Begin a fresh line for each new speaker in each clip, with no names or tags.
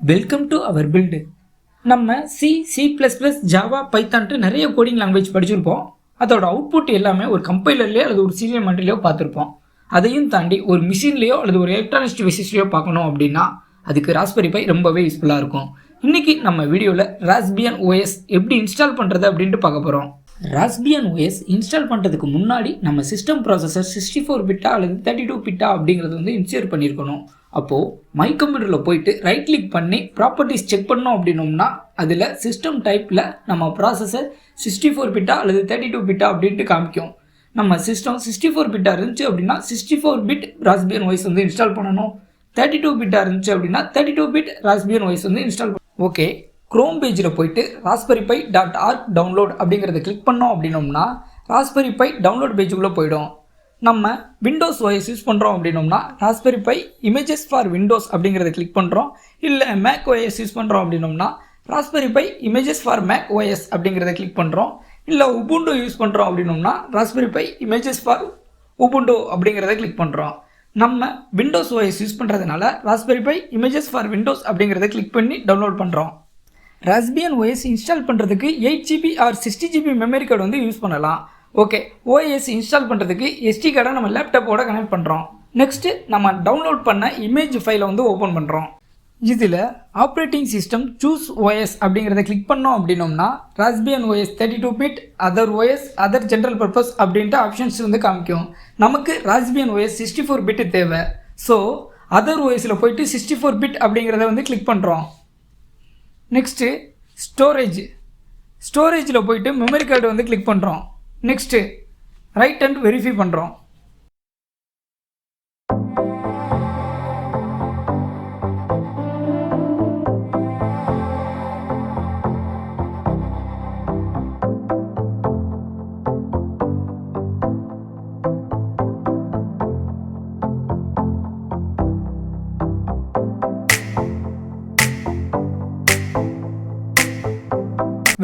Welcome to our build. நம்ம C plus plus Java பைத்தான்ட்டு நிறைய கோடிங் லாங்குவேஜ் படிச்சிருப்போம். அதோட அவுட்புட் எல்லாமே ஒரு கம்பைலர்லேயோ அல்லது ஒரு சீரியல் மானிட்டர்லையோ பார்த்துருப்போம். அதையும் தாண்டி ஒரு மிஷின்லேயோ அல்லது ஒரு எலக்ட்ரானிக்ஸ் டிவைசஸ்லையோ பார்க்கணும் அப்படின்னா அதுக்கு ராஸ்பெரி பை ரொம்பவே யூஸ்ஃபுல்லாக இருக்கும். இன்றைக்கி நம்ம வீடியோவில் ராஸ்பியன் ஓஎஸ் எப்படி இன்ஸ்டால் பண்ணுறது அப்படின்ட்டு பார்க்க போகிறோம். ராஸ்பியன் ஓஎஸ் இன்ஸ்டால் பண்ணுறதுக்கு முன்னாடி நம்ம சிஸ்டம் ப்ராசஸர் 64 பிட்டா அல்லது 32 பிட்டா அப்படிங்கிறது இன்ஸ்டால் பண்ணியிருக்கணும். அப்போது மை கம்ப்யூட்டரில் போயிட்டு ரைட் கிளிக் பண்ணி ப்ராப்பர்ட்டிஸ் செக் பண்ணோம் அப்படின்னோம்னா அதில் சிஸ்டம் டைப்பில் நம்ம ப்ராசஸர் 64 பிட்டா அல்லது 32 பிட்டா அப்படின்ட்டு காமிக்கும். நம்ம சிஸ்டம் 64 பிட்டா இருந்துச்சு அப்படின்னா 64 பிட் ராஸ்பியன் ஓஎஸ் இன்ஸ்டால் பண்ணணும். 32 பிட்டா இருந்துச்சு அப்படின்னா 32 பிட் ராஸ்பியன் ஓஎஸ் இன்ஸ்டால் பண்ணணும். ஓகே, க்ரோம் பேஜில் போயிட்டு raspberrypi.org டவுன்லோட் அப்படிங்கிறத கிளிக் பண்ணோம் அப்படின்னோம்னா raspberrypi டவுன்லோட் பேஜுக்குள்ளே போயிடும். நம்ம விண்டோஸ் ஓஎஸ் யூஸ் பண்ணுறோம் அப்படின்னோம்னா raspberrypi இமேஜஸ் ஃபார் விண்டோஸ் அப்படிங்கிறத கிளிக் பண்ணுறோம். இல்லை மேக் ஓஎஸ் யூஸ் பண்ணுறோம் அப்படின்னோம்னா raspberrypi images for Mac OS அப்படிங்கிறத கிளிக் பண்ணுறோம். இல்லை உபுண்டு யூஸ் பண்ணுறோம் அப்படின்னோம்னா raspberrypi இமேஜஸ் ஃபார் உபுண்டு அப்படிங்கிறத கிளிக் பண்ணுறோம். நம்ம விண்டோஸ் ஓஎஸ் யூஸ் பண்ணுறதுனால raspberrypi இமேஜஸ் ஃபார் விண்டோஸ் அப்படிங்கிறத கிளிக் பண்ணி டவுன்லோட் பண்ணுறோம். ராஸ்பியன் ஓஎஸ் இன்ஸ்டால் பண்ணுறதுக்கு 8GB or 60GB memory card use பண்ணலாம். ஓகே, ஓஎஸ் இன்ஸ்டால் பண்ணுறதுக்கு SD கார்டை நம்ம லேப்டாப்போட கனெக்ட் பண்ணுறோம். நெக்ஸ்ட்டு நம்ம டவுன்லோட் பண்ண இமேஜ் ஃபைலை ஓப்பன் பண்ணுறோம். இதில் ஆப்ரேட்டிங் சிஸ்டம் சூஸ் ஓஎஸ் அப்படிங்கிறத கிளிக் பண்ணோம் அப்படின்னோம்னா Raspbian OS 32 bit, other OS, other general purpose அப்படின்ட்டு ஆப்ஷன்ஸ் காமிக்கும். நமக்கு ராஸ்பியன் ஓஎஸ் 64 பிட் தேவை. ஸோ அதர் ஓஎஸில் போயிட்டு 64 பிட் அப்படிங்கிறத கிளிக் பண்ணுறோம். நெக்ஸ்ட்டு ஸ்டோரேஜில் போயிட்டு மெமரி கார்டு கிளிக் பண்ணுறோம். நெக்ஸ்ட்டு ரைட் அண்ட் வெரிஃபை பண்ணுறோம்.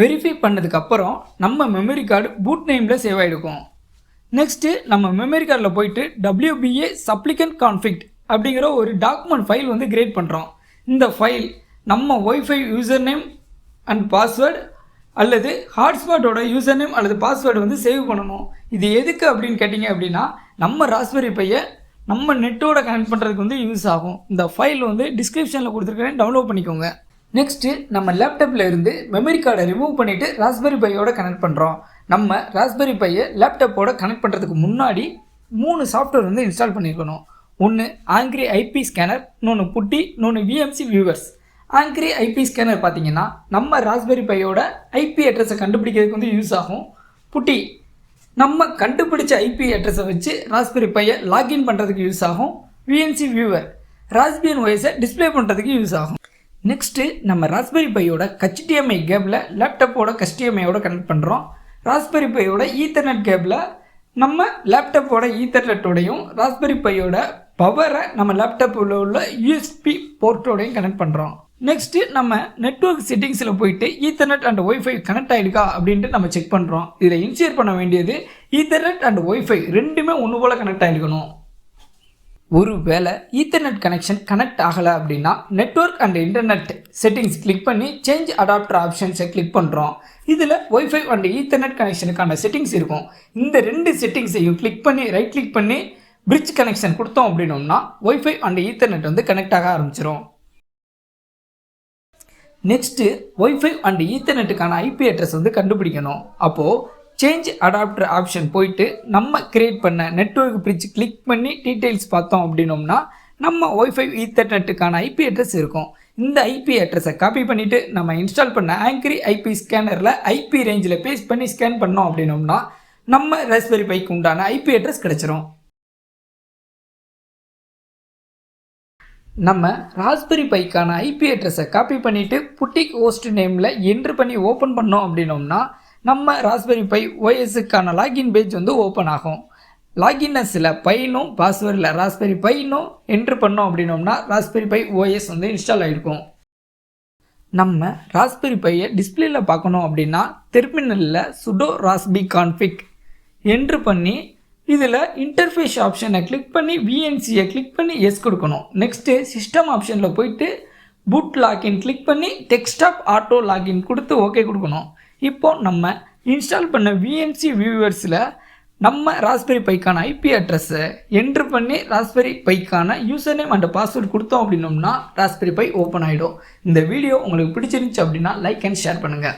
வெரிஃபை பண்ணதுக்கப்புறம் நம்ம மெமரி கார்டு பூட் நேமில் சேவ் ஆகிருக்கும். நெக்ஸ்ட்டு நம்ம மெமரி கார்டில் போயிட்டு WBA சப்ளிகன்ட் கான்ஃபிக்ட் அப்படிங்கிற ஒரு டாக்குமெண்ட் ஃபைல் கிரியேட் பண்ணுறோம். இந்த ஃபைல் நம்ம wifi user name and password அல்லது ஹாட்ஸ்பாட்டோட யூசர் நேம் அல்லது பாஸ்வேர்டு சேவ் பண்ணணும். இது எதுக்கு அப்படின்னு கேட்டிங்க அப்படின்னா நம்ம ராஸ்பெரி பையை நம்ம நெட்டோட கனெக்ட் பண்ணுறதுக்கு யூஸ் ஆகும். இந்த ஃபைல் டிஸ்கிரிப்ஷனில் கொடுத்துருக்கேன், டவுன்லோட் பண்ணிக்கோங்க. நெக்ஸ்ட்டு நம்ம லேப்டாப்பில் இருந்து மெமரி கார்டை ரிமூவ் பண்ணிவிட்டு ராஸ்பெரி பையோட கனெக்ட் பண்ணுறோம். நம்ம ராஸ்பெரி பையை லேப்டாப்போட கனெக்ட் பண்ணுறதுக்கு முன்னாடி 3 சாஃப்ட்வேர் இன்ஸ்டால் பண்ணியிருக்கணும். ஒன்று ஆங்கிரி ஐபி ஸ்கேனர், இன்னொன்று புட்டி, இன்னொன்று VMC viewers. Angry IP scanner பார்த்தீங்கன்னா நம்ம ராஸ்பெரி பையோட ஐபி அட்ரஸை கண்டுபிடிக்கிறதுக்கு யூஸ் ஆகும். புட்டி நம்ம கண்டுபிடிச்ச ஐபி அட்ரஸை வச்சு ராஸ்பெரி பையை லாகின் பண்ணுறதுக்கு யூஸ் ஆகும். விஎம்சி வியூவர் ராஸ்பியன் ஓஎஸை டிஸ்பிளே பண்ணுறதுக்கு யூஸ் ஆகும். நெக்ஸ்ட்டு நம்ம ராஸ்பெரி பையோட HDMI கேபிளை லேப்டாப்போட HDMIயோட கனெக்ட் பண்ணுறோம். ராஸ்பெரி பையோட ஈத்தர்நெட் கேபிளை நம்ம லேப்டாப்போட ஈத்தர்நெட்டோடையும் ராஸ்பெரி பையோட பவரை நம்ம லேப்டாப்பில் உள்ள USB போர்ட்டோடையும் கனெக்ட் பண்ணுறோம். நெக்ஸ்ட்டு நம்ம நெட்வொர்க் செட்டிங்ஸில் போயிட்டு ஈத்தர்நெட் அண்ட் ஒய்ஃபை கனெக்ட் ஆகிடுக்கா அப்படின்ட்டு நம்ம செக் பண்ணுறோம். இதில் இன்ஷியர் பண்ண வேண்டியது ஈத்தர்நெட் அண்ட் ஒய்ஃபை ரெண்டுமே ஒன்று போல் கனெக்ட் ஆகிருக்கணும். ஒரு வேளை ஈத்தர்நெட் கனெக்ஷன் கனெக்ட் ஆகலை அப்படின்னா network and internet settings click பண்ணி சேஞ்ச் அடாப்டர் ஆப்ஷன்ஸை கிளிக் பண்ணுறோம். இதில் ஒய்ஃபை அண்ட் ஈத்தர்நெட் கனெக்ஷனுக்கான செட்டிங்ஸ் இருக்கும். இந்த 2 செட்டிங்ஸையும் கிளிக் பண்ணி ரைட் கிளிக் பண்ணி பிரிட்ஜ் கனெக்ஷன் கொடுத்தோம் அப்படின்னோம்னா ஒய்ஃபை அண்ட் ஈத்தர்நெட் கனெக்ட் ஆக ஆரம்பிச்சிடும். நெக்ஸ்ட்டு ஒய்ஃபை அண்ட் ஈத்தர்நெட்டுக்கான ஐபி அட்ரஸ் கண்டுபிடிக்கணும். அப்போது சேஞ்ச் அடாப்டர் ஆப்ஷன் போயிட்டு நம்ம கிரியேட் பண்ண நெட்வொர்க் பிரிட்ஜ் கிளிக் பண்ணி டீட்டெயில்ஸ் பார்த்தோம் அப்படின்னோம்னா நம்ம ஒய்ஃபை ஈத்தர்நெட்டுக்கான ஐபி அட்ரஸ் இருக்கும். இந்த ஐபி அட்ரஸை காப்பி பண்ணிவிட்டு நம்ம இன்ஸ்டால் பண்ண ஆங்கிரி ஐபி ஸ்கேனரில் ஐபி ரேஞ்சில் பேஸ்ட் பண்ணி ஸ்கேன் பண்ணோம் அப்படின்னோம்னா நம்ம ராஸ்பெரி பைக்கு உண்டான ஐபி அட்ரஸ் கிடச்சிரும். நம்ம ராஸ்பெரி பைக்கான ஐபி அட்ரஸை காப்பி பண்ணிவிட்டு புட்டிக் ஹோஸ்ட் நேமில் என்ட்ரு பண்ணி ஓப்பன் பண்ணோம் அப்படின்னோம்னா நம்ம ராஸ்பெரி பை ஓஎஸுக்கான லாகின் பேஜ் ஓப்பன் ஆகும். லாகின்னஸில் பைனும் பாஸ்வேர்டில் ராஸ்பெரி பைனும் என்ட்ரு பண்ணோம் அப்படின்னோம்னா ராஸ்பெரி பை ஓஎஸ் இன்ஸ்டால் ஆகிருக்கும். நம்ம ராஸ்பெரி பையை டிஸ்பிளேயில் பார்க்கணும் அப்படின்னா டெர்மினலில் சுடோ ராஸ்பி கான்ஃபிக் என்ட்ரு பண்ணி இதில் இன்டர்ஃபேஸ் ஆப்ஷனை கிளிக் பண்ணி விஎன்சியை கிளிக் பண்ணி எஸ் கொடுக்கணும். நெக்ஸ்ட்டு சிஸ்டம் ஆப்ஷனில் போயிட்டு பூட் லாகின் கிளிக் பண்ணி டெஸ்க்டாப் ஆட்டோ லாகின் கொடுத்து ஓகே கொடுக்கணும். இப்போது நம்ம இன்ஸ்டால் பண்ண விஎம்சி வியூவர்ஸில் நம்ம ராஸ்பெரி பைக்கான ஐபி அட்ரஸை என்ட்ரு பண்ணி ராஸ்பெரி பைக்கான யூசர் நேம் அண்ட் பாஸ்வேர்டு கொடுத்தோம் அப்படின்னோம்னா ராஸ்பெரி பை ஓப்பன் ஆகிடும். இந்த வீடியோ உங்களுக்கு பிடிச்சிருந்துச்சு அப்படின்னா லைக் அண்ட் ஷேர் பண்ணுங்கள்.